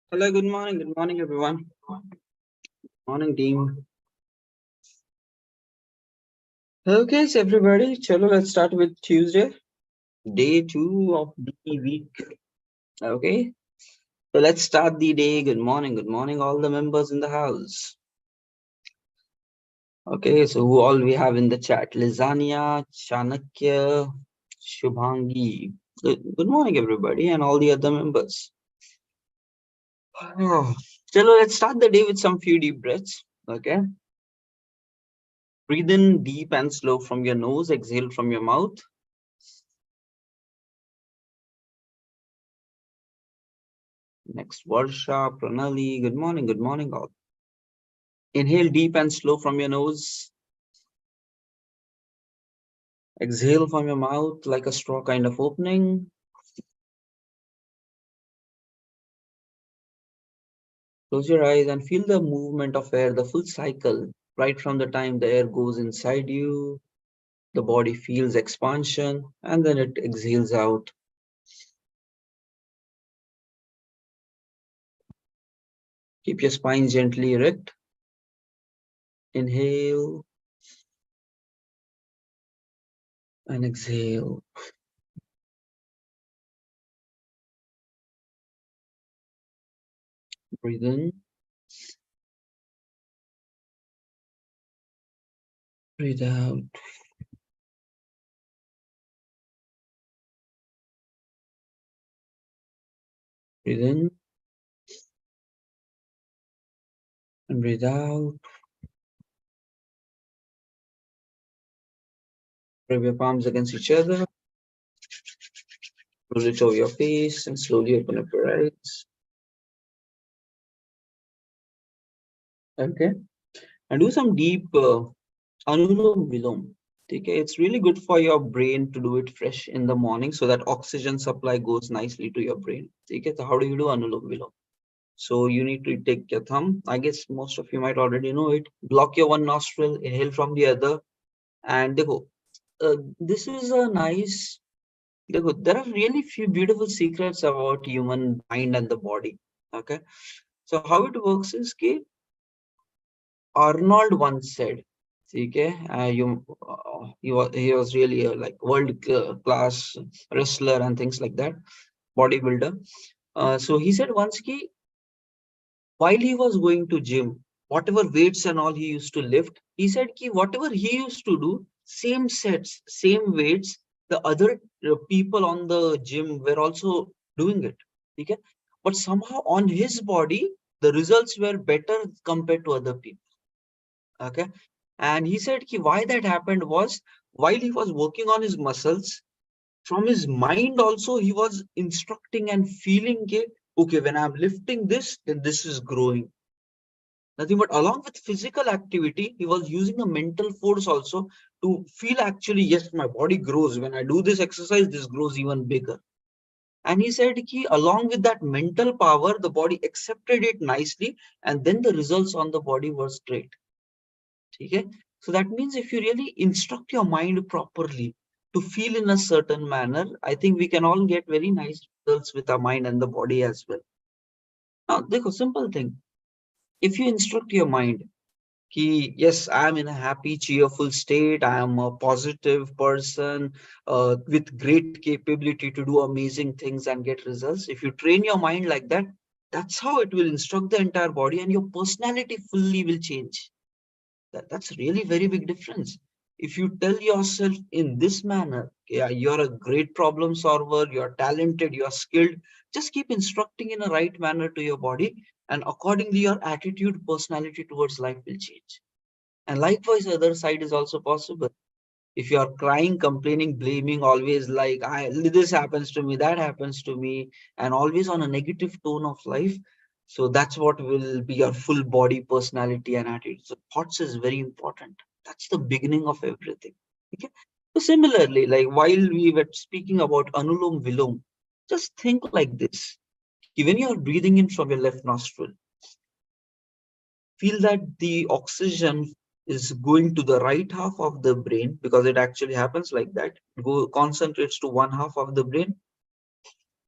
Hello, good morning, everyone. Morning, team. Okay, so everybody, chalo, let's start with Tuesday, day 2 of the week. Okay, so let's start the day. Good morning, all the members in the house. Okay, so who all we have in the chat? Lizania, Chanakya, Shubhangi. Good morning, everybody, and all the other members. Oh, chalo, let's start the day with some few deep breaths. Okay, breathe in deep and slow from your nose, exhale from your mouth. Next, Varsha, Pranali. Good morning, all. Inhale deep and slow from your nose. Exhale from your mouth like a straw kind of opening. Close your eyes and feel the movement of air, the full cycle, right from the time the air goes inside you, the body feels expansion, and then it exhales out. Keep your spine gently erect. Inhale and exhale. Breathe in. Breathe out. Breathe in and breathe out. Rub your palms against each other. Close it over your face and slowly open up your eyes. Okay. And do some deep Anulom Vilom. Okay. It's really good for your brain to do it fresh in the morning so that oxygen supply goes nicely to your brain. Okay. So how do you do Anulom Vilom? So you need to take your thumb. I guess most of you might already know it. Block your one nostril, inhale from the other, and देखो, this is a nice. देखो, there are really few beautiful secrets about human mind and the body. Okay. So how it works is कि Arnold once said, okay, he was really a like world class wrestler and things like that, bodybuilder. So he said once ki while he was going to gym, whatever weights and all he used to lift, he said ki whatever he used to do, same sets, same weights, the other people on the gym were also doing it. Okay, but somehow on his body, the results were better compared to other people. Okay. And he said ki why that happened was while he was working on his muscles, from his mind also he was instructing and feeling it. Okay, when I'm lifting this, then this is growing. Nothing but along with physical activity, he was using a mental force also to feel actually, yes, my body grows. When I do this exercise, this grows even bigger. And he said ki along with that mental power, the body accepted it nicely, and then the results on the body was great. Okay? So that means if you really instruct your mind properly to feel in a certain manner, I think we can all get very nice results with our mind and the body as well. Now, देखो, simple thing. If you instruct your mind, ki, yes, I am in a happy, cheerful state, I am a positive person with great capability to do amazing things and get results. If you train your mind like that, that's how it will instruct the entire body and your personality fully will change. That's really very big difference. If you tell yourself in this manner, yeah, you're a great problem solver, you're talented, you're skilled, just keep instructing in a right manner to your body, and accordingly your attitude, personality towards life will change. And likewise, the other side is also possible. If you are crying, complaining, blaming, always like I this happens to me, that happens to me, and always on a negative tone of life, so that's what will be your full body personality and attitude. So thoughts is very important. That's the beginning of everything. Okay. So similarly, like while we were speaking about Anulom Vilom, just think like this. When you are breathing in from your left nostril, feel that the oxygen is going to the right half of the brain, because it actually happens like that. It concentrates to one half of the brain.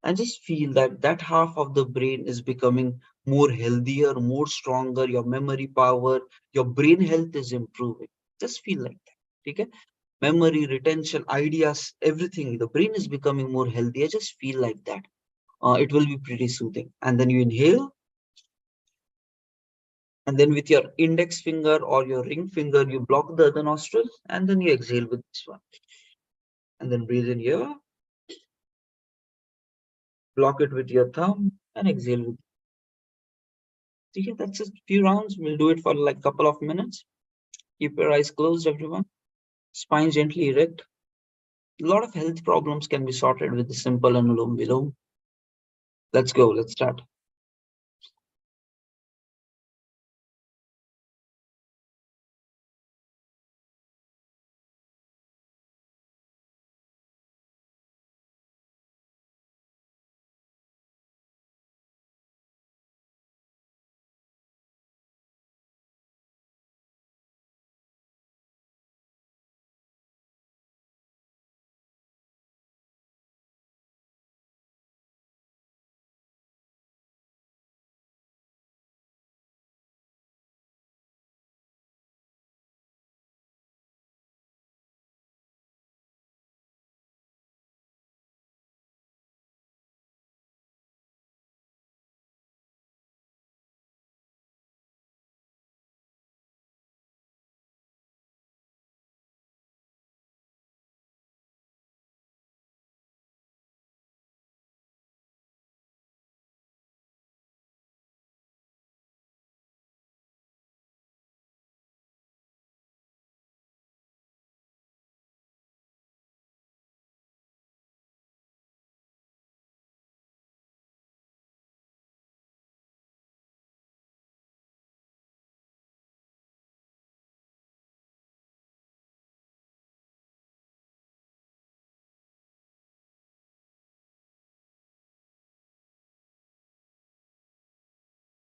and just feel that that half of the brain is becoming more healthier, more stronger. Your memory power, your brain health is improving. Just feel like that. Okay? Memory, retention, ideas, everything. The brain is becoming more healthier. Just feel like that. It will be pretty soothing. And then you inhale, and then with your index finger or your ring finger, you block the other nostril, and then you exhale with this one. And then breathe in here, block it with your thumb, and exhale with. Okay, that's just a few rounds. We'll do it for like a couple of minutes. Keep your eyes closed, everyone. Spine gently erect. A lot of health problems can be sorted with the simple Anulom Vilom. Let's go. Let's start.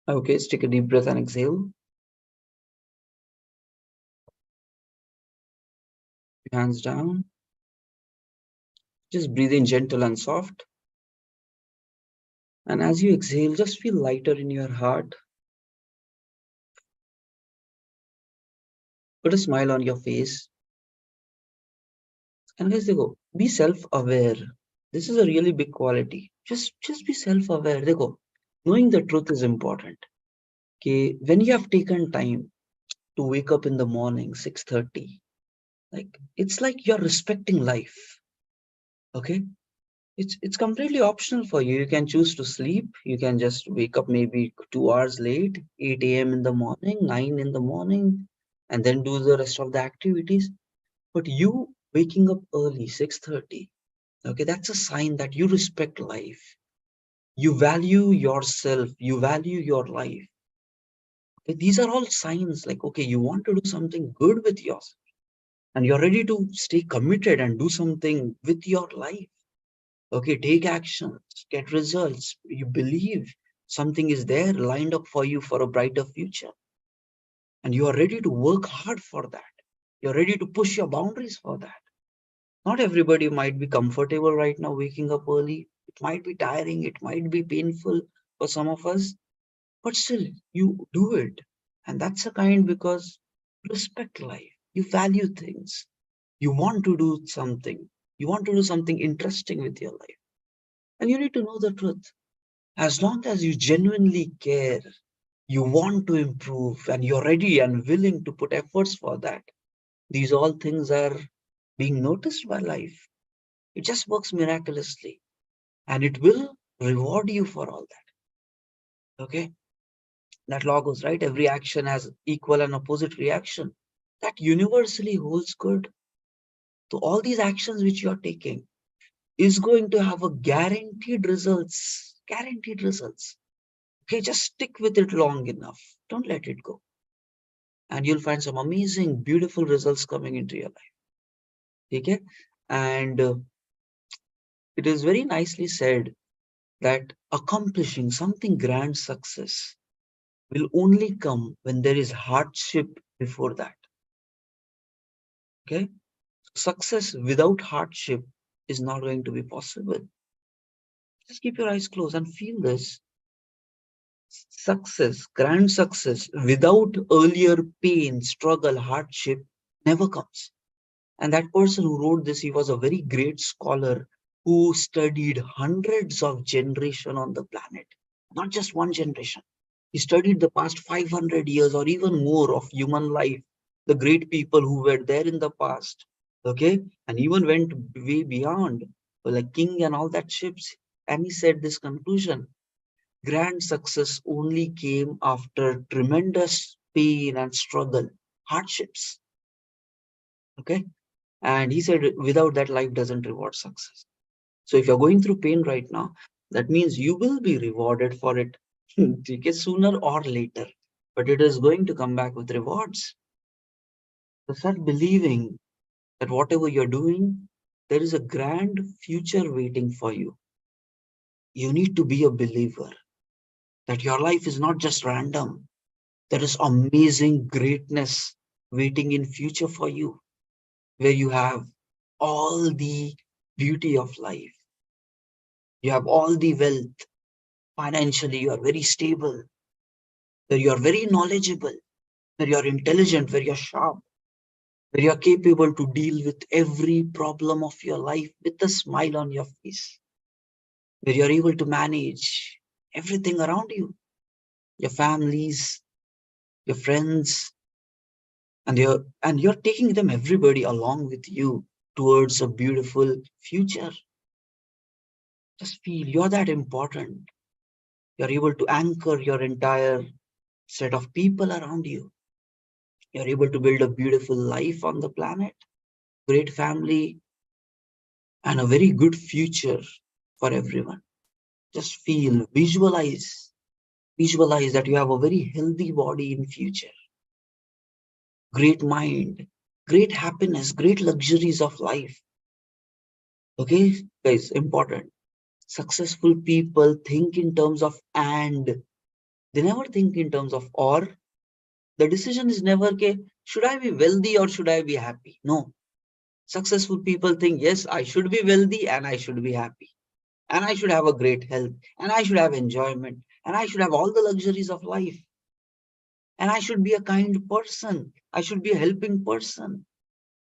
Okay, let's take a deep breath and exhale. Hands down. Just breathe in gentle and soft. And as you exhale, just feel lighter in your heart. Put a smile on your face. And guys, they go, be self-aware. This is a really big quality. Just be self-aware. They go, knowing the truth is important. Okay, when you have taken time to wake up in the morning, 6:30, like it's like you're respecting life. Okay, it's completely optional for you. You can choose to sleep. You can just wake up maybe 2 hours late, 8 a.m. in the morning, 9 in the morning, and then do the rest of the activities. But you waking up early, 6:30, okay, that's a sign that you respect life. You value yourself. You value your life. Okay, these are all signs like, okay, you want to do something good with yourself and you're ready to stay committed and do something with your life. Okay, take actions, get results. You believe something is there lined up for you for a brighter future. And you are ready to work hard for that. You're ready to push your boundaries for that. Not everybody might be comfortable right now waking up early. It might be tiring, it might be painful for some of us, but still you do it. And that's a kind because you respect life, you value things, you want to do something, you want to do something interesting with your life. And you need to know the truth. As long as you genuinely care, you want to improve, and you're ready and willing to put efforts for that, these all things are being noticed by life. It just works miraculously and it will reward you for all that. Okay. That law goes right. Every action has equal and opposite reaction. That universally holds good. So all these actions which you're taking is going to have a guaranteed results. Guaranteed results. Okay, just stick with it long enough. Don't let it go. And you'll find some amazing, beautiful results coming into your life. Okay. And it is very nicely said that accomplishing something grand success will only come when there is hardship before that. Okay. Success without hardship is not going to be possible. Just keep your eyes closed and feel this. Success, grand success, without earlier pain, struggle, hardship, never comes. And that person who wrote this, he was a very great scholar who studied hundreds of generations on the planet, not just one generation. He studied the past 500 years or even more of human life, the great people who were there in the past, okay, and even went way beyond, like king and all that ships. And he said this conclusion: grand success only came after tremendous pain and struggle, hardships. Okay. And he said, without that, life doesn't reward success. So if you're going through pain right now, that means you will be rewarded for it okay, sooner or later. But it is going to come back with rewards. So start believing that whatever you're doing, there is a grand future waiting for you. You need to be a believer that your life is not just random. There is amazing greatness waiting in future for you, where you have all the beauty of life. You have all the wealth. Financially, you are very stable, where you are very knowledgeable, where you are intelligent, where you are sharp, where you are capable to deal with every problem of your life with a smile on your face, where you are able to manage everything around you, your families, your friends, and you're taking them, everybody, along with you towards a beautiful future. Just feel you're that important. You're able to anchor your entire set of people around you. You're able to build a beautiful life on the planet, great family, and a very good future for everyone. Just feel, visualize that you have a very healthy body in future, great mind, great happiness, great luxuries of life. Okay, guys, important. Successful people think in terms of and. They never think in terms of or. The decision is never, okay, should I be wealthy or should I be happy? No. Successful people think, yes, I should be wealthy and I should be happy. And I should have a great health. And I should have enjoyment. And I should have all the luxuries of life. And I should be a kind person. I should be a helping person.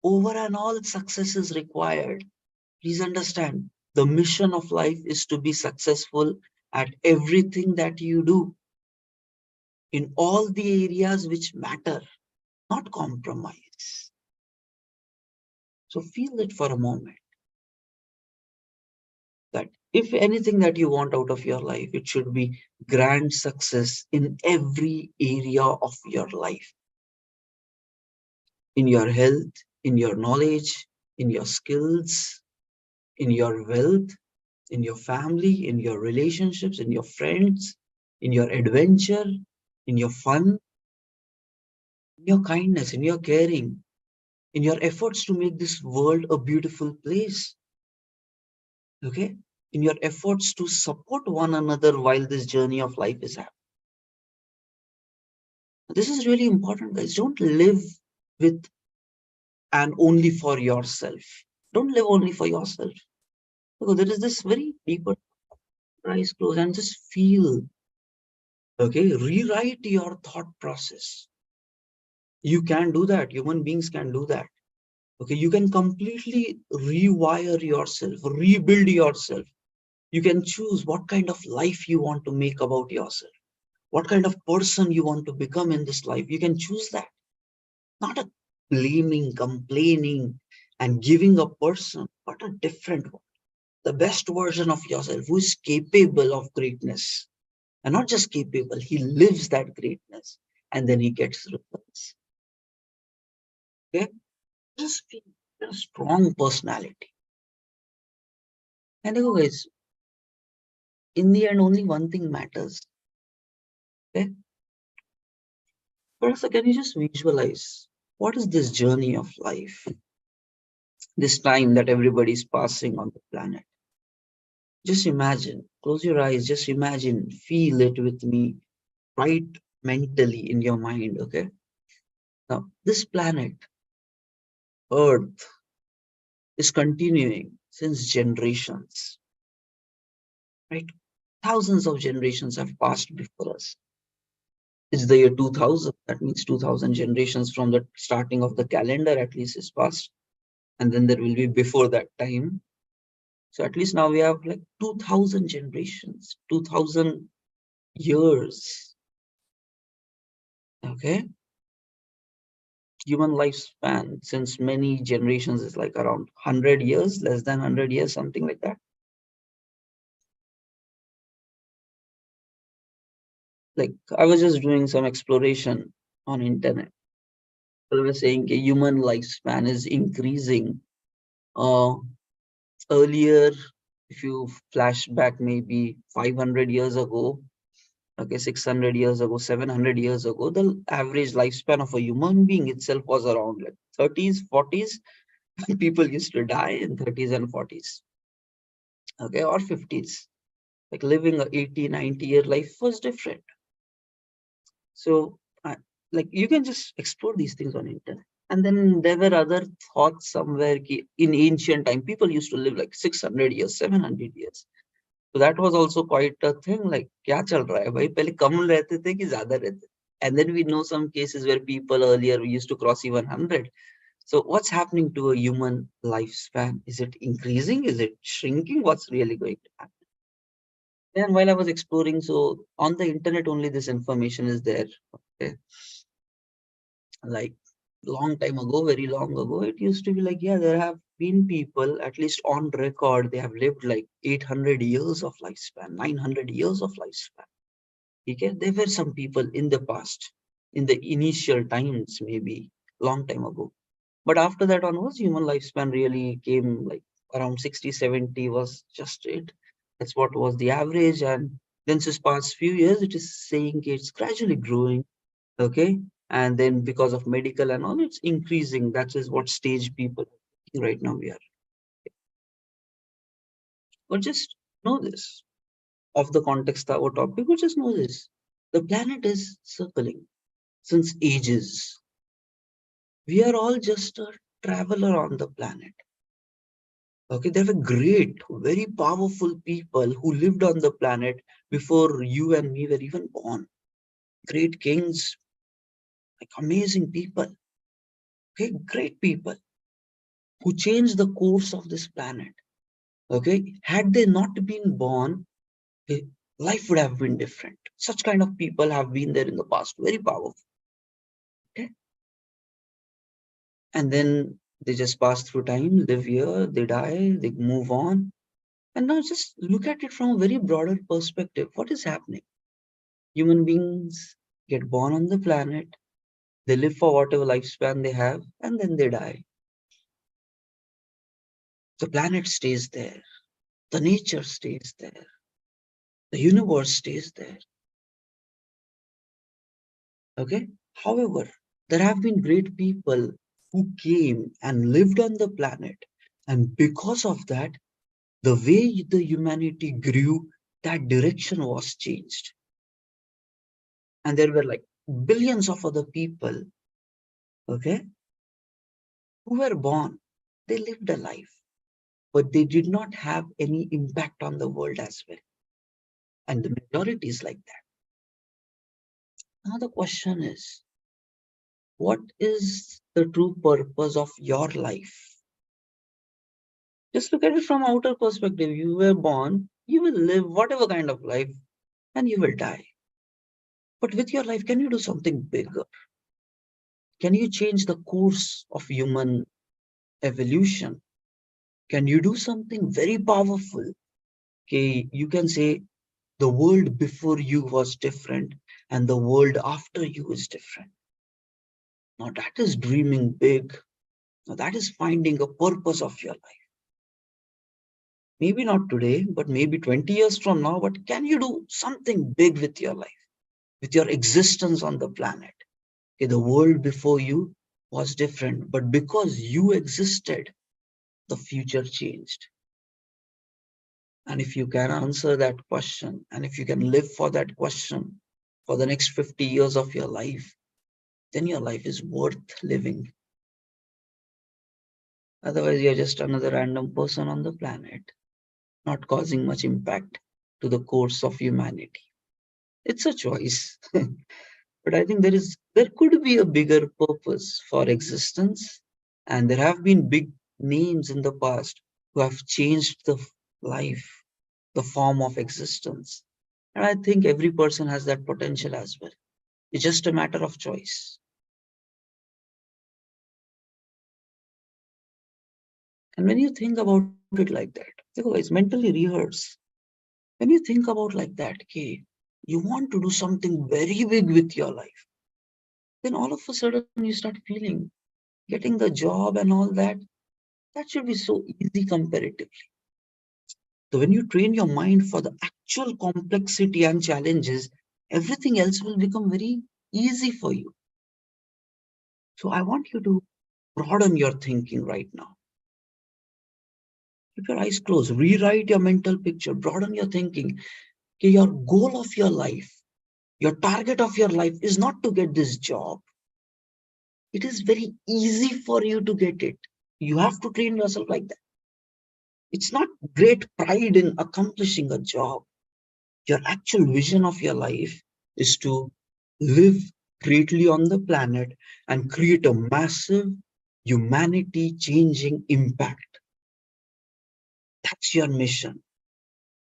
Over and all, success is required. Please understand, the mission of life is to be successful at everything that you do, in all the areas which matter, not compromise. So feel it for a moment that if anything that you want out of your life, it should be grand success in every area of your life, in your health, in your knowledge, in your skills, in your wealth, in your family, in your relationships, in your friends, in your adventure, in your fun, in your kindness, in your caring, in your efforts to make this world a beautiful place. Okay? In your efforts to support one another while this journey of life is happening. This is really important, guys. Don't live with and only for yourself. Don't live only for yourself. Because there is this very deeper, eyes closed and just feel, okay, rewrite your thought process. You can do that. Human beings can do that. Okay, you can completely rewire yourself, rebuild yourself. You can choose what kind of life you want to make about yourself, what kind of person you want to become in this life. You can choose that. Not a blaming, complaining, and giving a person, but a different one. The best version of yourself who is capable of greatness. And not just capable, he lives that greatness and then he gets results. Okay? Just feel a strong personality. And guys, in the end, only one thing matters. Okay? First, can you just visualize what is this journey of life? This time that everybody is passing on the planet. Just imagine, close your eyes, just imagine, feel it with me, right mentally in your mind, okay? Now, this planet, Earth, is continuing since generations. right? Thousands of generations have passed before us. It's the year 2000. That means 2000 generations from the starting of the calendar at least is passed. And then there will be before that time. So at least now we have like 2000 generations, 2000 years. Okay. Human lifespan since many generations is like around 100 years, less than 100 years, something like that. Like I was just doing some exploration on internet. People were saying a human lifespan is increasing. Uh, Earlier, if you flash back maybe 500 years ago, okay, 600 years ago, 700 years ago, the average lifespan of a human being itself was around like 30s, 40s. People used to die in 30s and 40s, okay, or 50s. Like living a 80, 90-year life was different. So, like you can just explore these things on internet. And then there were other thoughts somewhere in ancient time, people used to live like 600 years, 700 years. So that was also quite a thing. Like, क्या चल रहा है भाई? पहले कम रहते थे कि ज्यादा रहते? And then we know some cases where people earlier used to cross even 100. So what's happening to a human lifespan? Is it increasing? Is it shrinking? What's really going to happen? And while I was exploring, so on the internet only this information is there. Okay. Like long time ago, very long ago, it used to be like, yeah, there have been people, at least on record, they have lived like 800 years of lifespan, 900 years of lifespan. Okay, there were some people in the past, in the initial times, maybe long time ago. But after that onwards, human lifespan really came like around 60, 70 was just it. That's what was the average. And then since past few years, it is saying it's gradually growing. Okay. And then because of medical and all, it's increasing. That is what stage people right now we are. But just know this of the context of our topic, but just know this. The planet is circling since ages. We are all just a traveler on the planet. Okay, there were great, very powerful people who lived on the planet before you and me were even born. Great kings, like amazing people. Okay, great people who changed the course of this planet. Okay, had they not been born, life would have been different. Such kind of people have been there in the past, very powerful. Okay, and then they just pass through time, live here, they die, they move on. And now just look at it from a very broader perspective. What is happening? Human beings get born on the planet, they live for whatever lifespan they have, and then they die. The planet stays there, the nature stays there, the universe stays there. Okay? However, there have been great people who came and lived on the planet, and because of that, the way the humanity grew, that direction was changed. And there were like billions of other people, okay, who were born. They lived a life, but they did not have any impact on the world as well. And the majority is like that. Now the question is, what is the true purpose of your life? Just look at it from outer perspective. You were born, you will live whatever kind of life, and you will die. But with your life, can you do something bigger? Can you change the course of human evolution? Can you do something very powerful? Okay, you can say the world before you was different and the world after you is different. Now that is dreaming big. Now that is finding a purpose of your life. Maybe not today, but maybe 20 years from now, but can you do something big with your life, with your existence on the planet? Okay, the world before you was different, but because you existed, the future changed. And if you can answer that question, and if you can live for that question for the next 50 years of your life, then your life is worth living. Otherwise, you're just another random person on the planet, not causing much impact to the course of humanity. It's a choice. But I think there could be a bigger purpose for existence, and there have been big names in the past who have changed the life, the form of existence. And I think every person has that potential as well. It's just a matter of choice. And when you think about it like that, guys, mentally rehearse. When you think about like that, okay, you want to do something very big with your life, then all of a sudden you start feeling getting the job and all that, that should be so easy comparatively. So when you train your mind for the actual complexity and challenges, everything else will become very easy for you. So I want you to broaden your thinking right now. Keep your eyes closed, rewrite your mental picture, broaden your thinking. Okay, your goal of your life, your target of your life is not to get this job. It is very easy for you to get it. You have to train yourself like that. It's not great pride in accomplishing a job. Your actual vision of your life is to live greatly on the planet and create a massive humanity changing impact. That's your mission.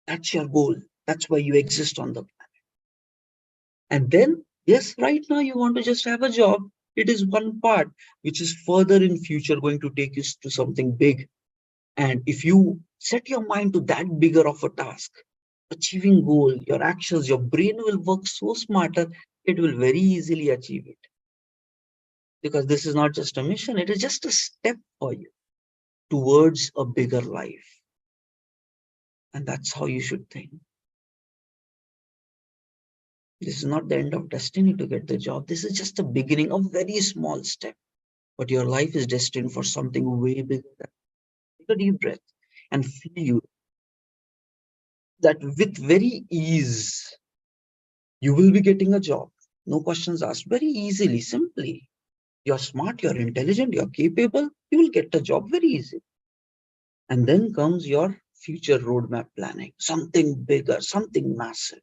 That's your goal. That's why you exist on the planet. And then, yes, right now you want to just have a job. It is one part which is further in future going to take you to something big. And if you set your mind to that bigger of a task, achieving goal, your actions, your brain will work so smarter, it will very easily achieve it. Because this is not just a mission, it is just a step for you towards a bigger life. And that's how you should think. This is not the end of destiny to get the job. This is just the beginning of very small step. But your life is destined for something way bigger. Take a deep breath and feel you that with very ease, you will be getting a job. No questions asked. Very easily, simply. You're smart, you're intelligent, you're capable. You will get a job very easily. And then comes your future roadmap planning. Something bigger, something massive,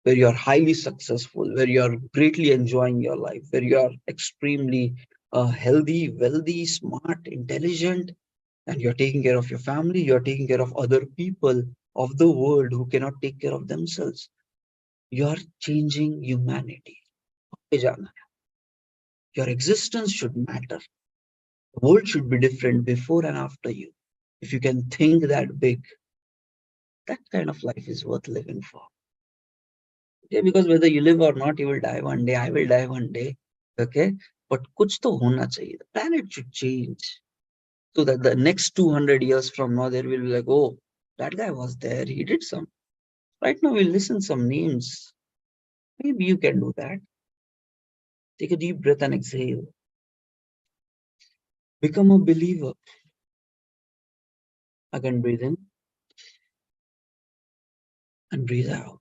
where you're highly successful, where you're greatly enjoying your life, where you're extremely healthy, wealthy, smart, intelligent, and you're taking care of your family, you're taking care of other people of the world who cannot take care of themselves. You're changing humanity. Your existence should matter. The world should be different before and after you. If you can think that big, that kind of life is worth living for. Okay, because whether you live or not, you will die one day. I will die one day. Okay, but kuch to hona chahiye. The planet should change so that the next 200 years from now, there will be like, oh, that guy was there. He did some. Right now, we'll listen some names. Maybe you can do that. Take a deep breath and exhale. Become a believer. Again, breathe in and breathe out.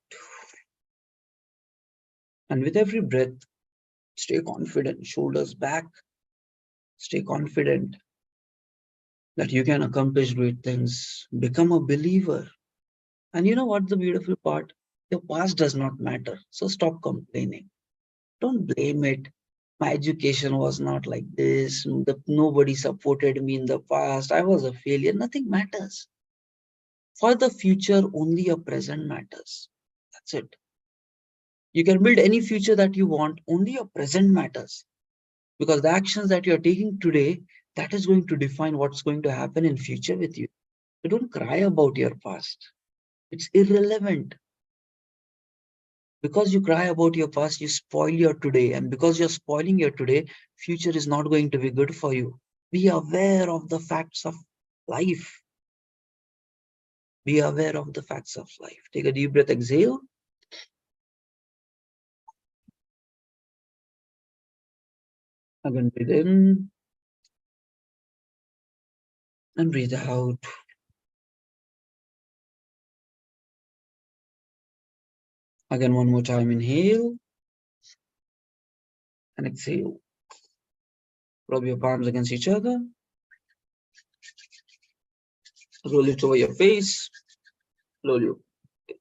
And with every breath, stay confident, shoulders back. Stay confident that you can accomplish great things. Become a believer. And you know what the beautiful part? Your past does not matter. So stop complaining. Don't blame it. My education was not like this. Nobody supported me in the past. I was a failure. Nothing matters. For the future, only your present matters. That's it. You can build any future that you want. Only your present matters. Because the actions that you're taking today, that is going to define what's going to happen in future with you. So don't cry about your past. It's irrelevant. Because you cry about your past, you spoil your today. And because you're spoiling your today, future is not going to be good for you. Be aware of the facts of life. Be aware of the facts of life. Take a deep breath, exhale. Again, breathe in and breathe out. Again, one more time, inhale and exhale. Rub your palms against each other. Roll it over your face. Roll your face.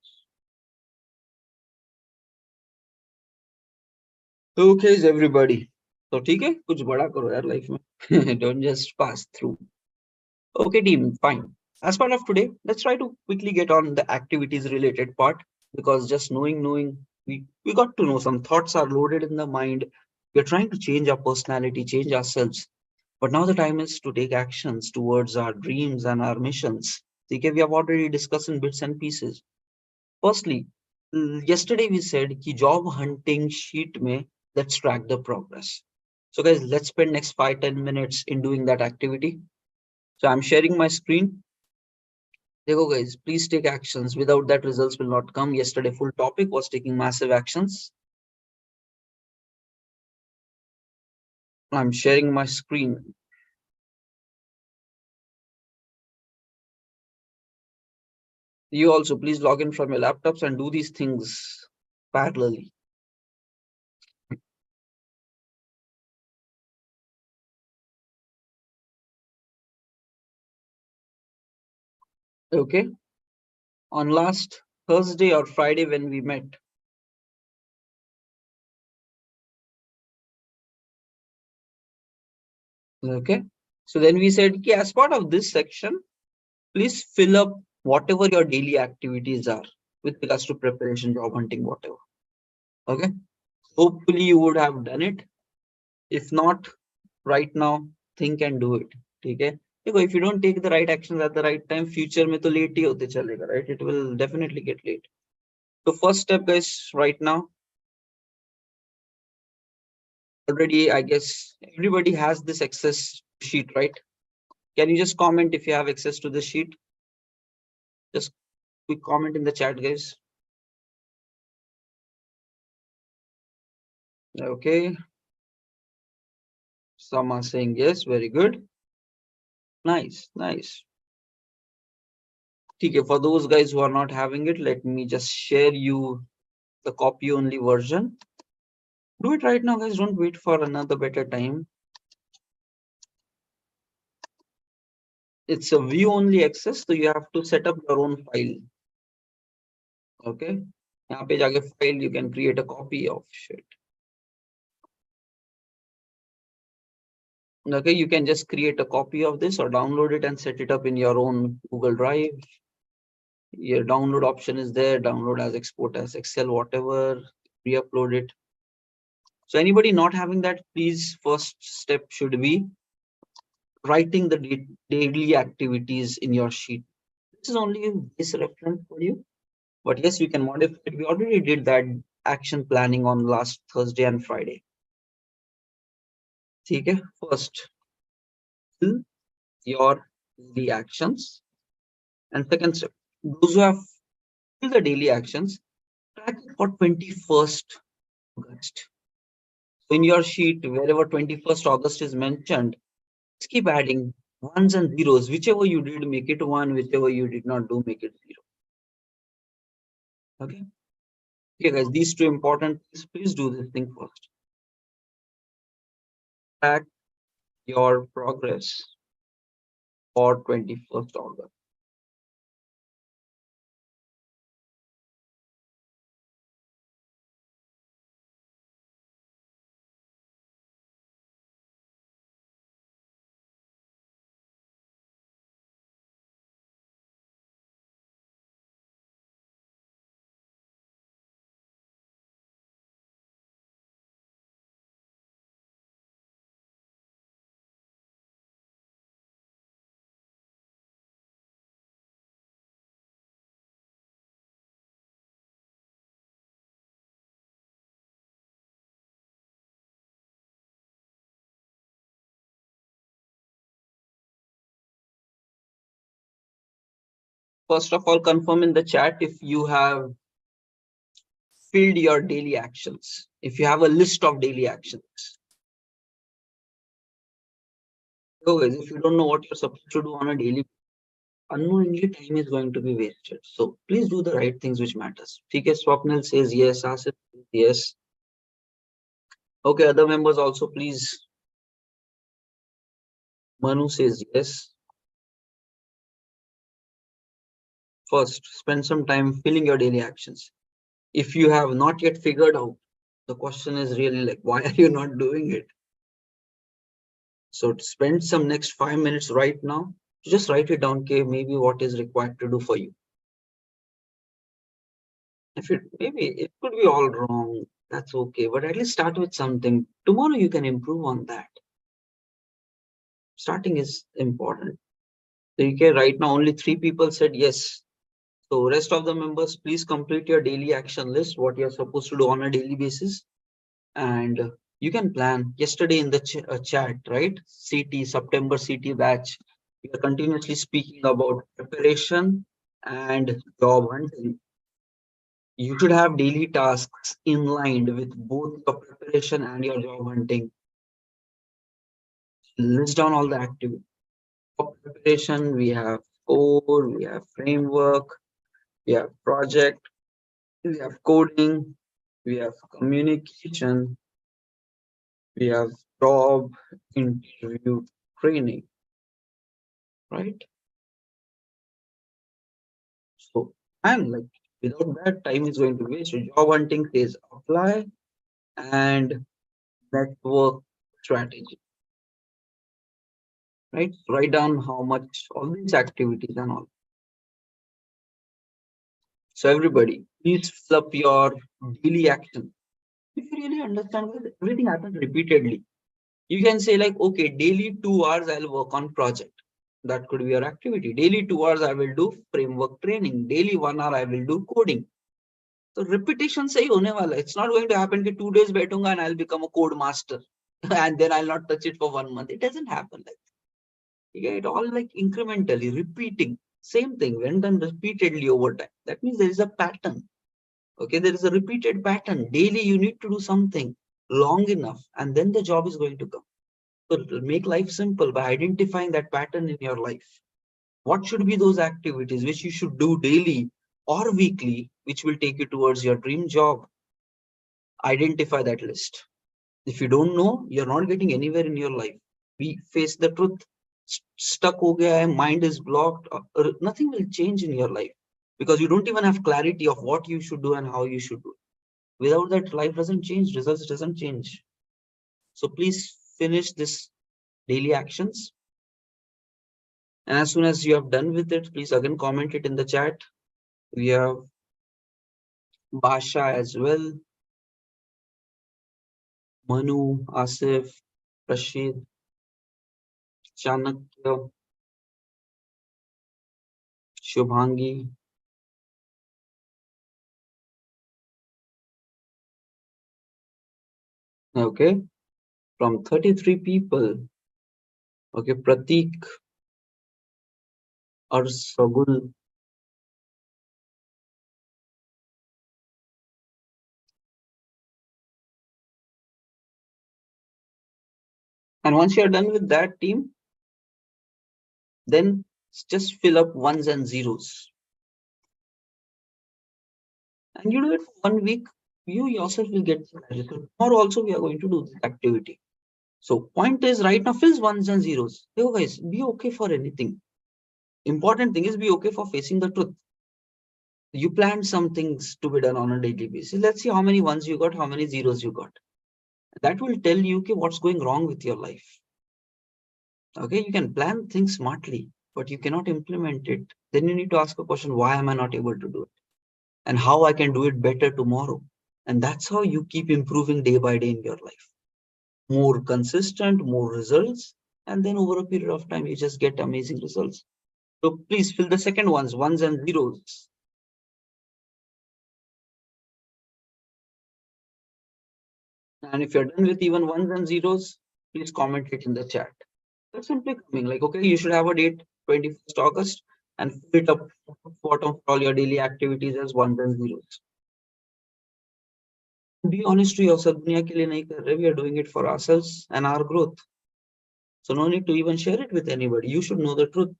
Okay, everybody. So ठीक है कुछ बड़ा करो यार life में. Don't just pass through. Okay, team, fine. As part of today, let's try to quickly get on the activities related part, because just knowing, we got to know some thoughts are loaded in the mind. We're trying to change our personality, change ourselves. But now the time is to take actions towards our dreams and our missions. Okay, we have already discussed in bits and pieces. Firstly, yesterday we said ki job hunting sheet mein let's track the progress. So guys, let's spend next 5-10 minutes in doing that activity. So I'm sharing my screen. Dekho guys, please take actions. Without that, results will not come. Yesterday, full topic was taking massive actions. I'm sharing my screen. You also please log in from your laptops and do these things parallelly. Okay. On last Thursday or Friday when we met. Okay. So then we said, ki as part of this section, please fill up whatever your daily activities are with regards to preparation, job hunting, whatever. Okay. Hopefully you would have done it. If not, right now, think and do it. Okay. If you don't take the right actions at the right time, future mein to late hi hote chalega, right? It will definitely get late. So first step, guys, right now, already, I guess everybody has this access sheet, right? Can you just comment if you have access to the sheet? Just quick comment in the chat, guys. Okay. Some are saying yes, very good. Nice, nice. Okay, for those guys who are not having it, let me just share you the copy only version. Do it right now, guys. Don't wait for another better time. It's a view only access, so you have to set up your own file. Okay. यहाँ पे जाके file, you can create a copy of shit. Okay, you can just create a copy of this or download it and set it up in your own Google Drive. Your download option is there. Download as, export as Excel, whatever. Re-upload it. So anybody not having that, please, first step should be writing the daily activities in your sheet. This is only this reference for you, but yes, you can modify it. We already did that action planning on last Thursday and Friday. Okay, first, fill your daily actions. And second step, those who have filled the daily actions, track it for 21st August. So in your sheet, wherever 21st August is mentioned, just keep adding ones and zeros. Whichever you did, make it one. Whichever you did not do, make it zero. Okay. Okay, guys, these two important things. Please do this thing first. Track your progress for 21st August. First of all, confirm in the chat if you have filled your daily actions. If you have a list of daily actions. So guys, if you don't know what you're supposed to do on a daily, unknowingly time is going to be wasted. So please do the right things which matters. TK Swapnil says yes, Asif says yes. Okay, other members also please. Manu says yes. First, spend some time filling your daily actions. If you have not yet figured out The question is really like, why are you not doing it? So to spend some next 5 minutes right now, just write it down, okay, maybe what is required to do for you. If it maybe it could be all wrong, that's okay. But at least start with something. Tomorrow you can improve on that. Starting is important. So okay, right now only 3 people said yes. So rest of the members, please complete your daily action list, what you're supposed to do on a daily basis. And you can plan. Yesterday in the chat, right? CT, September CT batch, we are continuously speaking about preparation and job hunting. You should have daily tasks in line with both your preparation and your job hunting. List down all the activities. For preparation, we have code, we have framework, we have project, we have coding, we have communication, we have job interview training, right? So I'm like, without that, time is going to waste. So job hunting says apply and network strategy, right? Write down how much all these activities and all. So everybody, please fill up your daily action. If you really understand that everything happens repeatedly, you can say like, okay, daily 2 hours I'll work on project. That could be your activity. Daily 2 hours I will do framework training. Daily 1 hour I will do coding. So repetition से ही होने वाला. It's not going to happen कि 2 days बैठूंगा and I'll become a code master and then I'll not touch it for 1 month. It doesn't happen like that. Okay, it all like incrementally repeating. Same thing when done repeatedly over time. That means there is a pattern. Okay, there is a repeated pattern. Daily you need to do something long enough and then the job is going to come. So make life simple by identifying that pattern in your life. What should be those activities which you should do daily or weekly, which will take you towards your dream job? Identify that list. If you don't know, you're not getting anywhere in your life. We face the truth. Stuck ho gaya hai, mind is blocked. Nothing will change in your life because you don't even have clarity of what you should do and how you should do it. Without that, life doesn't change, results doesn't change. So please finish this daily actions. And as soon as you have done with it, please again comment it in the chat. We have Basha as well, Manu, Asif, Rashid, Chanakya, Shubhangi. Okay, from 33 people. Okay, Pratik, Arsagul. And once you're done with that team, then just fill up ones and zeros. And you do it for 1 week, you yourself will get the tomorrow also we are going to do this activity. So point is right now fills ones and zeros. Hey guys, be okay for anything. Important thing is be okay for facing the truth. You planned some things to be done on a daily basis. Let's see how many ones you got, how many zeros you got. That will tell you okay, what's going wrong with your life. Okay, you can plan things smartly, but you cannot implement it. Then you need to ask a question, why am I not able to do it? And how I can do it better tomorrow. And that's how you keep improving day by day in your life. More consistent, more results. And then over a period of time, you just get amazing results. So please fill the second ones and zeros. And if you're done with even ones and zeros, please comment it in the chat. That's simply coming like, okay, you should have a date 21st August and fill it up bottom for all your daily activities as ones and zeros. Be honest to yourself, दुनिया के लिए नहीं कर रहे, we are doing it for ourselves and our growth. So no need to even share it with anybody. You should know the truth.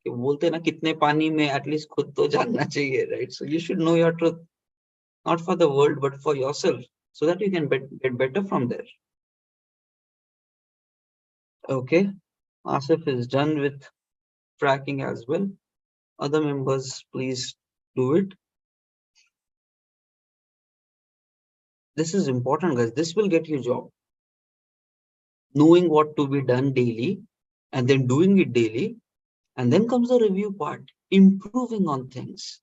कि बोलते ना कितने पानी में at least खुद तो जानना चाहिए, right? So you should know your truth, not for the world but for yourself, so that you can get better from there. Okay, Asif is done with tracking as well. Other members, please do it. This is important, guys. This will get you job. Knowing what to be done daily and then doing it daily. And then comes the review part, improving on things,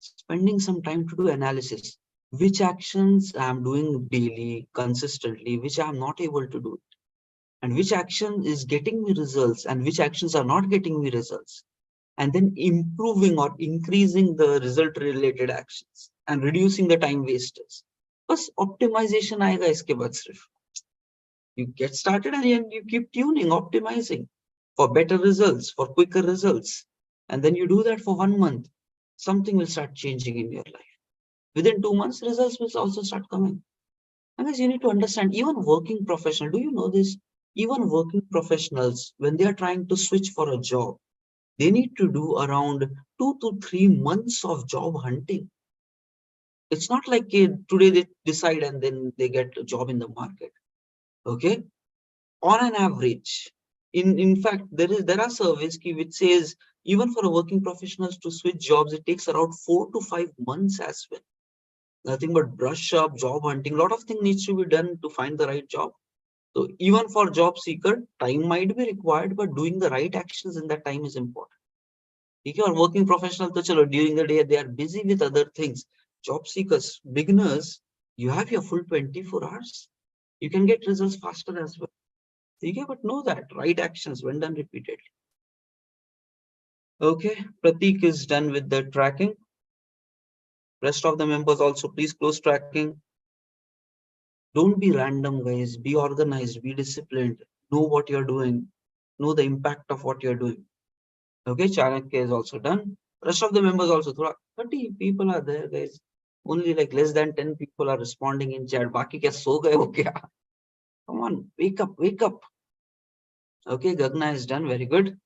spending some time to do analysis. Which actions I'm doing daily, consistently, which I'm not able to do, and which action is getting me results, and which actions are not getting me results. And then improving or increasing the result related actions and reducing the time wasters. Because optimization आएगा इसके बाद सिर्फ. You get started and then you keep tuning, optimizing for better results, for quicker results. And then you do that for 1 month. Something will start changing in your life. Within 2 months, results will also start coming. Because you need to understand, even working professional, do you know this? Even working professionals, when they are trying to switch for a job, they need to do around 2 to 3 months of job hunting. It's not like today they decide and then they get a job in the market. Okay, on an average, in fact, there are surveys which says even for a working professionals to switch jobs, it takes around 4 to 5 months as well. Nothing but brush up, job hunting. A lot of things needs to be done to find the right job. So even for job seeker, time might be required, but doing the right actions in that time is important. If you are working professional, तो चलो during the day they are busy with other things. Job seekers, beginners, you have your full 24 hours. You can get results faster as well. Okay, but know that right actions when done repeatedly. Okay, Pratik is done with the tracking. Rest of the members also, please close tracking. Don't be random, guys. Be organized, be disciplined. Know what you're doing. Know the impact of what you're doing. Okay, Chanakya is also done. Rest of the members also. 30 people are there, guys. Only like less than 10 people are responding in chat. Baki kya so gaye ho kya? Come on, wake up, wake up. Okay, Gagna is done. Very good.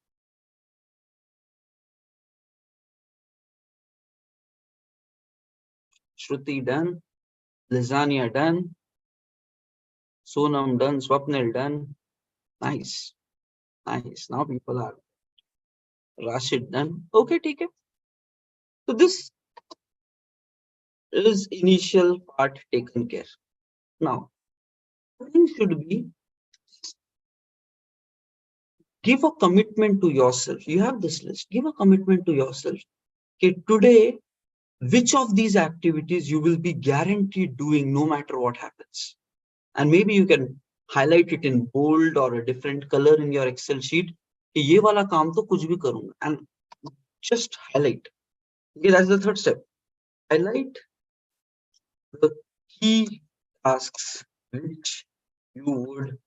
Shruti done. Lizania done. Sonam done. Swapnil done. Nice. Nice. Now people are. Rashid done. Okay, take it. So this is initial part taken care. Now, thing should be give a commitment to yourself. You have this list. Give a commitment to yourself. Okay, today, which of these activities you will be guaranteed doing no matter what happens? And maybe you can highlight it in bold or a different color in your Excel sheet. कि ये वाला काम तो कुछ भी करूंगा, and just highlight. Okay, that's the third step. Highlight the key tasks which you would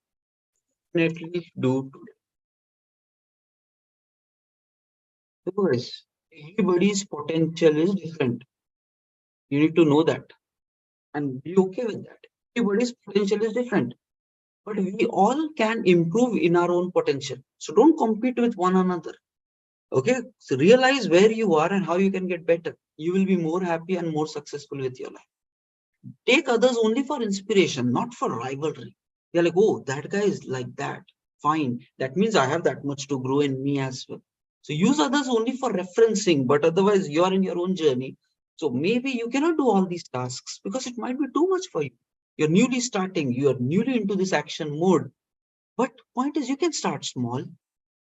definitely do today. Because everybody's potential is different. You need to know that and be okay with that. Everybody's potential is different, but we all can improve in our own potential. So don't compete with one another. Okay, so realize where you are and how you can get better. You will be more happy and more successful with your life. Take others only for inspiration, not for rivalry. You're like, oh, that guy is like that. Fine. That means I have that much to grow in me as well. So use others only for referencing, but otherwise you are in your own journey. So maybe you cannot do all these tasks because it might be too much for you. You're newly starting, you're newly into this action mode. But point is, you can start small.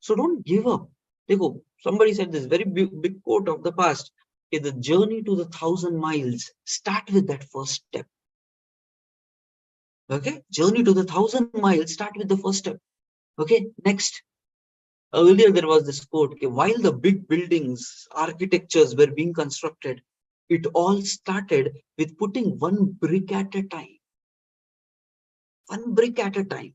So don't give up. Dekho, somebody said this very big quote of the past. Okay, the journey to the 1,000 miles, start with that first step. Okay, journey to the 1,000 miles, start with the first step. Okay, next. Earlier there was this quote, okay, while the big buildings, architectures were being constructed, it all started with putting one brick at a time. One brick at a time.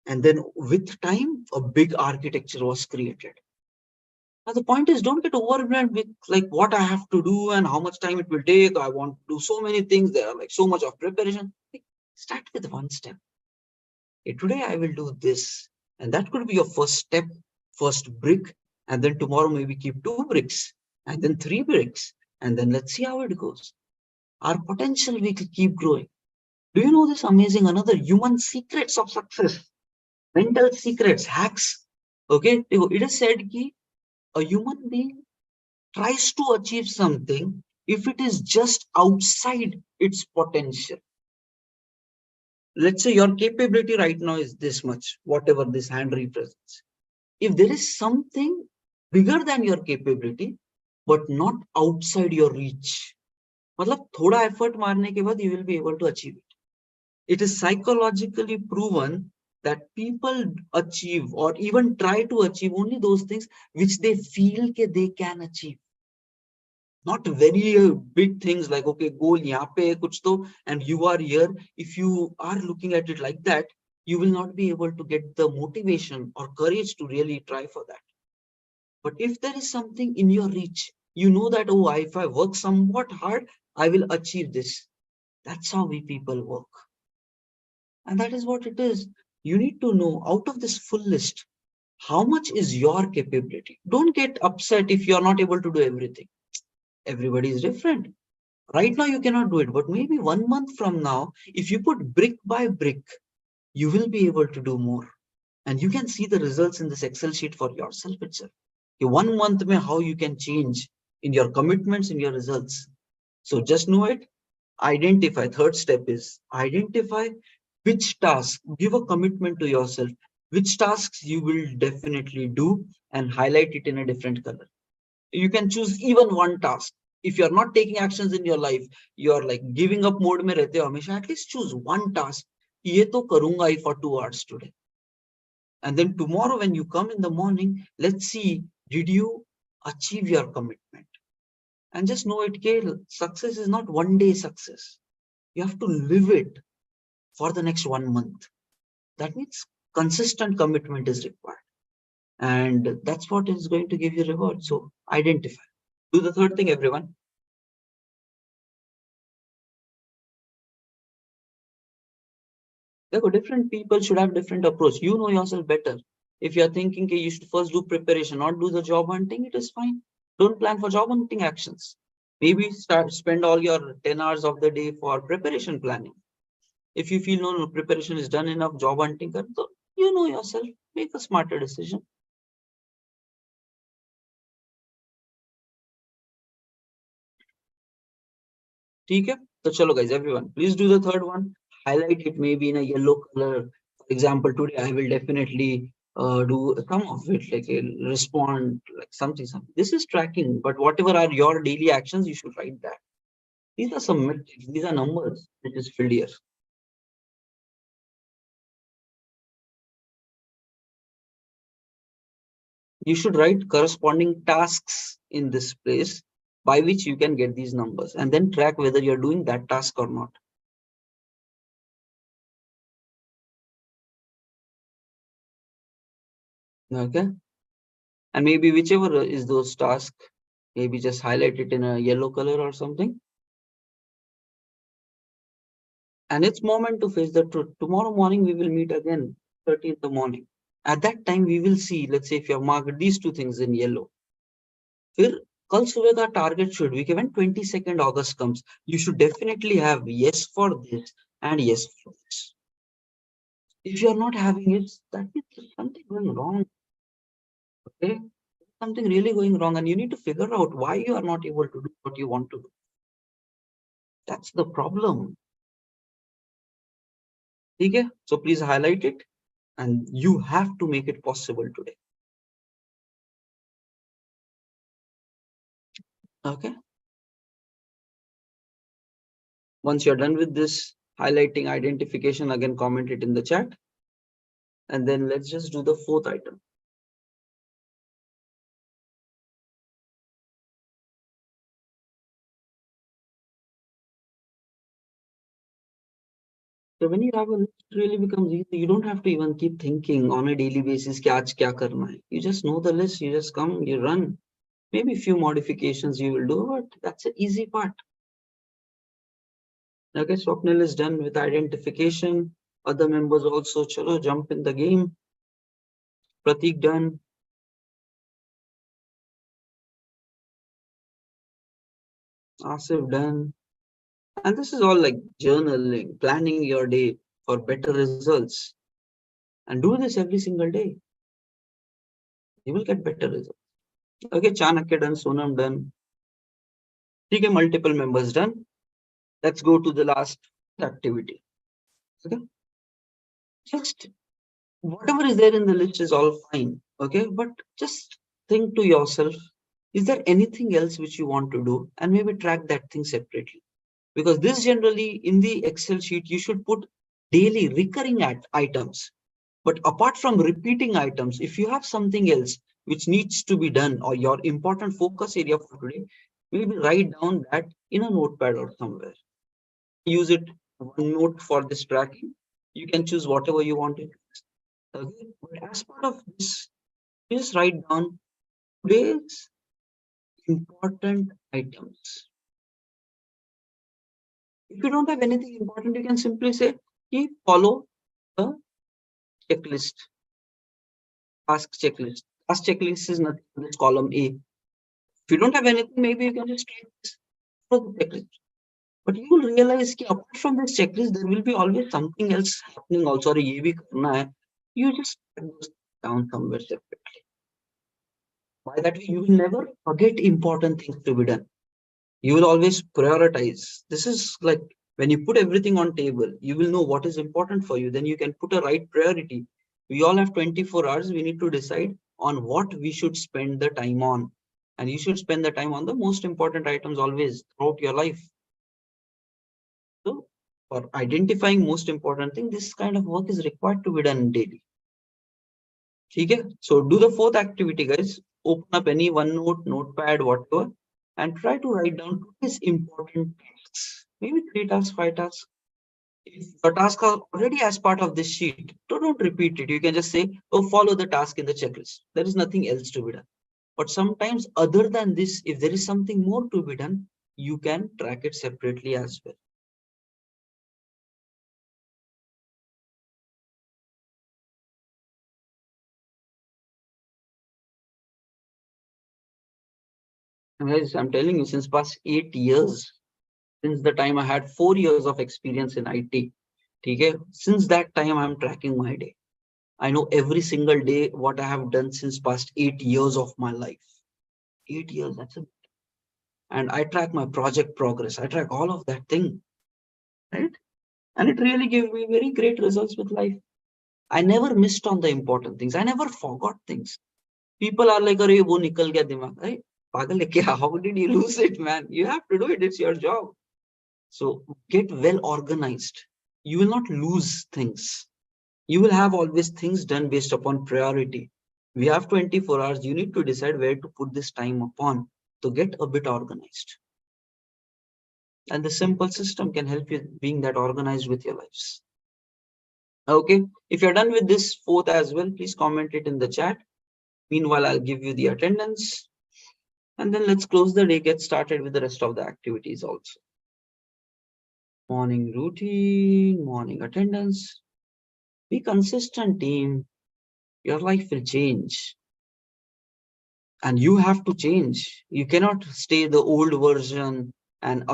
And then with time, a big architecture was created. Now the point is, don't get overwhelmed with like what I have to do and how much time it will take. I want to do so many things. There are like so much of preparation. Start with one step. Okay, today I will do this. And that could be your first step, first brick. And then tomorrow maybe keep 2 bricks and then 3 bricks. And then let's see how it goes. Our potential will keep growing. Do you know this amazing, another human secrets of success? Mental secrets, hacks. Okay, it is said that a human being tries to achieve something if it is just outside its potential. let's say your capability right now is this much, whatever this hand represents. If there is something bigger than your capability, but not outside your reach, मतलब थोड़ा effort मारने के बाद you will be able to achieve it. It is psychologically proven that people achieve or even try to achieve only those things which they feel that they can achieve. Not very big things like, okay, goal yahan pe hai kuch to, and you are here. If you are looking at it like that, you will not be able to get the motivation or courage to really try for that. But if there is something in your reach, you know that, oh, if I work somewhat hard, I will achieve this. That's how we people work. And that is what it is. You need to know out of this full list, how much is your capability? Don't get upset if you're not able to do everything. Everybody is different. Right now, you cannot do it, but maybe 1 month from now, if you put brick by brick, you will be able to do more. And you can see the results in this Excel sheet for yourself itself. Okay, 1 month mein how you can change in your commitments, in your results. So just know it. Identify. Third step is identify which task, give a commitment to yourself, which tasks you will definitely do and highlight it in a different color. You can choose even one task. If you're not taking actions in your life, you're like giving up mode mein rehte ho hamesha, at least choose one task. Ye to karunga I for 2 hours today. And then tomorrow when you come in the morning, let's see, did you achieve your commitment? And just know it, Kale, success is not one day success. You have to live it for the next 1 month. That means consistent commitment is required. And that's what is going to give you reward. So identify. Do the third thing, everyone. Different people should have different approach. You know yourself better. If you're thinking you should first do preparation, not do the job hunting, it is fine. Don't plan for job hunting actions. Maybe spend all your 10 hours of the day for preparation planning. If you feel no preparation is done enough, job hunting, you know yourself, make a smarter decision. ठीक है? So chalo guys, everyone, please do the third one. Highlight it maybe in a yellow color. For example, today I will definitely do some of it, like respond, like something. This is tracking, but whatever are your daily actions, you should write that. These are some metrics, these are numbers which is filled here. You should write corresponding tasks in this place by which you can get these numbers and then track whether you're doing that task or not. Okay. And maybe whichever is those tasks, maybe just highlight it in a yellow color or something. And it's moment to face the truth. Tomorrow morning, we will meet again, 30 in the morning. At that time, we will see, let's say if you have marked these two things in yellow. फिर कल सुबह का target should be when 22nd August comes. You should definitely have yes for this and yes for this. If you are not having it, that means something going wrong. Okay, something really going wrong, and you need to figure out why you are not able to do what you want to do. That's the problem. Okay, so please highlight it, and you have to make it possible today. Okay. Once you're done with this highlighting identification, again comment it in the chat, and then let's just do the fourth item. So when you have a list, it really becomes easy. You don't have to even keep thinking on a daily basis कि आज क्या करना है. You just know the list, you just come, you run. Maybe a few modifications you will do, but that's an easy part. Okay, Swapnil is done with identification. Other members also, chalo, jump in the game. Pratik done. Asif done. And this is all like journaling, planning your day for better results. And do this every single day. You will get better results. Okay, Chanakya done, Sonam done. Okay, multiple members done. Let's go to the last activity. Okay. just whatever is there in the list is all fine. Okay. But just think to yourself, is there anything else which you want to do? And maybe track that thing separately. Because this generally in the Excel sheet, you should put daily recurring items. But apart from repeating items, if you have something else which needs to be done or your important focus area for today, maybe write down that in a notepad or somewhere. Use it one note for this tracking. You can choose whatever you want to. Okay. But as part of this, just write down today's important items. If you don't have anything important, you can simply say, keep follow the checklist, task checklist. Task checklist is nothing but this column A. If you don't have anything, maybe you can just try this for the checklist. But you will realize that apart from this checklist, there will be always something else happening also. Or ye bhi karna hai. You just write those down somewhere separately. By that way, you will never forget important things to be done. You will always prioritize. This is like when you put everything on table, you will know what is important for you. Then you can put a right priority. We all have 24 hours. We need to decide on what we should spend the time on. And you should spend the time on the most important items always throughout your life. So for identifying most important thing, this kind of work is required to be done daily. Okay? So do the fourth activity, guys. Open up any OneNote, Notepad, whatever, and try to write down today's important tasks. Maybe 3 tasks, 5 tasks. If the tasks are already as part of this sheet, don't repeat it. You can just say, oh, follow the task in the checklist. There is nothing else to be done. But sometimes other than this, if there is something more to be done, you can track it separately as well. And guys, I'm telling you, since past 8 years, since the time I had 4 years of experience in IT, okay, since that time I'm tracking my day. I know every single day what I have done since past 8 years of my life. 8 years, that's it. And I track my project progress. I track all of that thing, right? And it really gave me very great results with life. I never missed on the important things. I never forgot things. People are like, "Arey, wo nikal gaya dimag." Hey, pagal hai kya? How did you lose it, man? You have to do it. It's your job. So get well organized. You will not lose things. You will have always things done based upon priority. We have 24 hours. You need to decide where to put this time upon to get a bit organized. And the simple system can help you being that organized with your lives. Okay. If you're done with this fourth as well, please comment it in the chat. Meanwhile, I'll give you the attendance. And then let's close the day, get started with the rest of the activities also. Morning routine, morning attendance. Be consistent, team. Your life will change. And you have to change. You cannot stay the old version and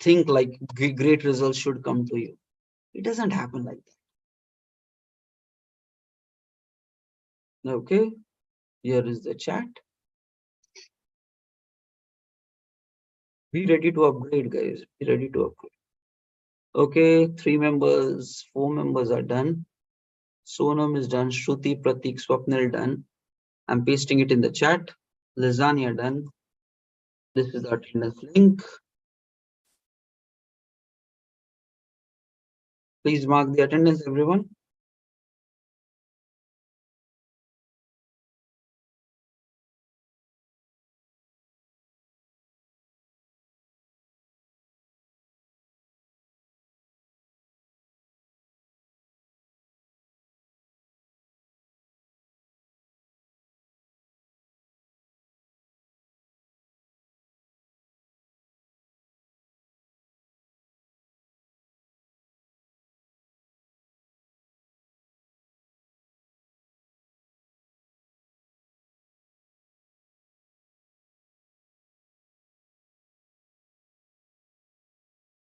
think like great results should come to you. It doesn't happen like that. Okay, here is the chat. Be ready to upgrade, guys. Be ready to upgrade. Okay, 3 members, 4 members are done. Sonam is done. Shruti, Pratik, Swapnil done. I'm pasting it in the chat. Lasagna done. This is the attendance link. Please mark the attendance, everyone.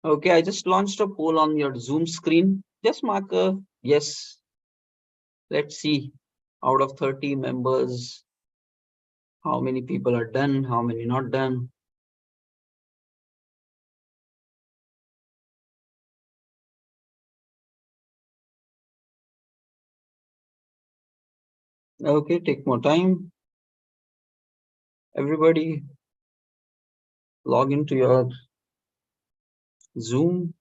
Okay, I just launched a poll on your Zoom screen. Just mark a yes. Let's see, out of 30 members, how many people are done, how many not done. Okay, take more time. Everybody log into your Zoom.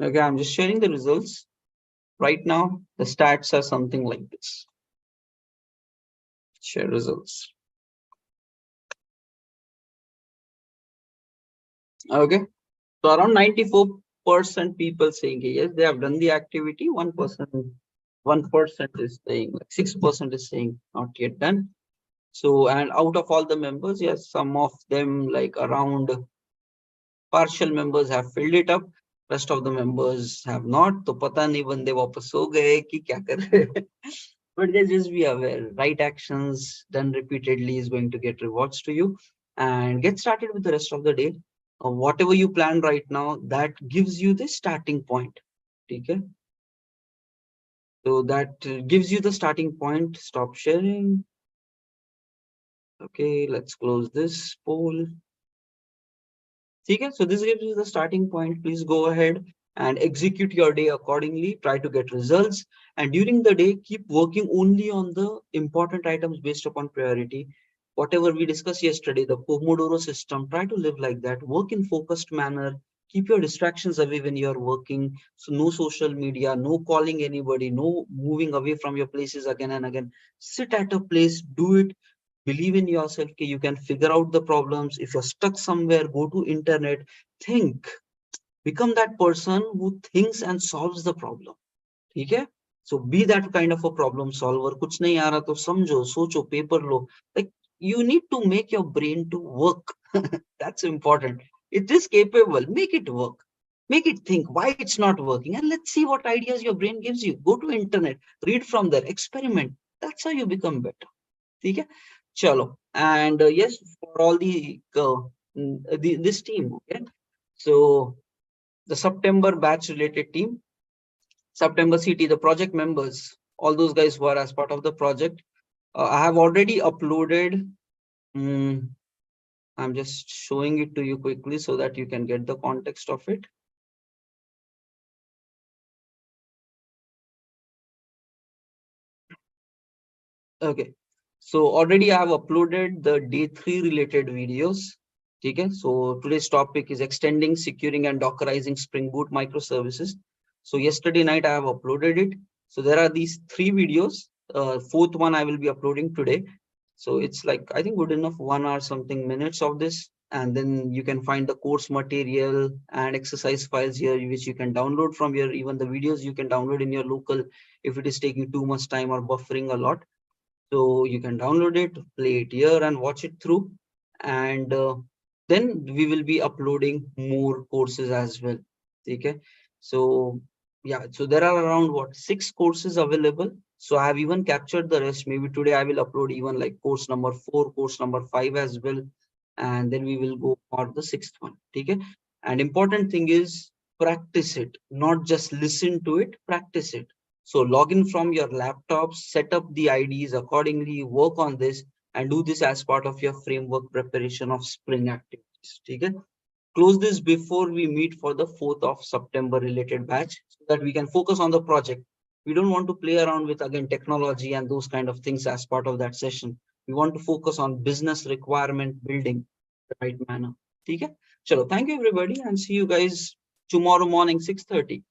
Okay, I'm just sharing the results. Right now, the stats are something like this. Share results. Okay, so around 94% people saying yes, they have done the activity. 1% is saying, like 6% is saying not yet done. So, and out of all the members, yes, some of them, like around partial members, have filled it up. Rest of the members have not. तो पता नहीं बंदे वापस सो गए कि क्या कर रहे. But guys, just be aware, right actions done repeatedly is going to get rewards to you. And get started with the rest of the day. Whatever you plan right now, that gives you the starting point. Okay. So that gives you the starting point. Stop sharing. Okay, let's close this poll. Okay, so this gives you the starting point. Please go ahead and execute your day accordingly. Try to get results. And during the day, keep working only on the important items based upon priority. Whatever we discussed yesterday, the Pomodoro system, try to live like that. Work in focused manner. Keep your distractions away when you're working. So no social media, no calling anybody, no moving away from your places again and again. Sit at a place, do it. Believe in yourself. You can figure out the problems. If you're stuck somewhere, go to internet, think, become that person who thinks and solves the problem. Okay, so be that kind of a problem solver. कुछ नहीं आ रहा तो समझो, सोचो, paper low. Like, you need to make your brain to work. That's important. It is capable. Make it work. Make it think why it's not working, and let's see what ideas your brain gives you. Go to internet, read from there, experiment. That's how you become better. Okay, chalo. And yes, for all this team. Okay, so the September batch related team, September CT, the project members, all those guys who are as part of the project, I have already uploaded. I'm just showing it to you quickly so that you can get the context of it. Okay, so already I have uploaded the day 3 related videos. Okay, so today's topic is extending, securing, and dockerizing Spring Boot microservices. So yesterday night I have uploaded it. So there are these 3 videos. Fourth one I will be uploading today. So it's like, I think, good enough 1 hour something minutes of this. And then you can find the course material and exercise files here, which you can download from here. Even the videos you can download in your local if it is taking too much time or buffering a lot. So you can download it, play it here and watch it through. And then we will be uploading more courses as well. Okay. So yeah, so there are around what, 6 courses available. So I have even captured the rest. Maybe today I will upload even like course number 4, course number 5 as well. And then we will go for the 6th one. Okay. And important thing is practice it, not just listen to it, practice it. So log in from your laptop, set up the IDs accordingly, work on this, and do this as part of your framework preparation of Spring activities. Okay? Close this before we meet for the 4th of September related batch so that we can focus on the project. We don't want to play around with, again, technology and those kind of things as part of that session. We want to focus on business requirement building the right manner. Okay? Chalo, thank you everybody and see you guys tomorrow morning 6:30.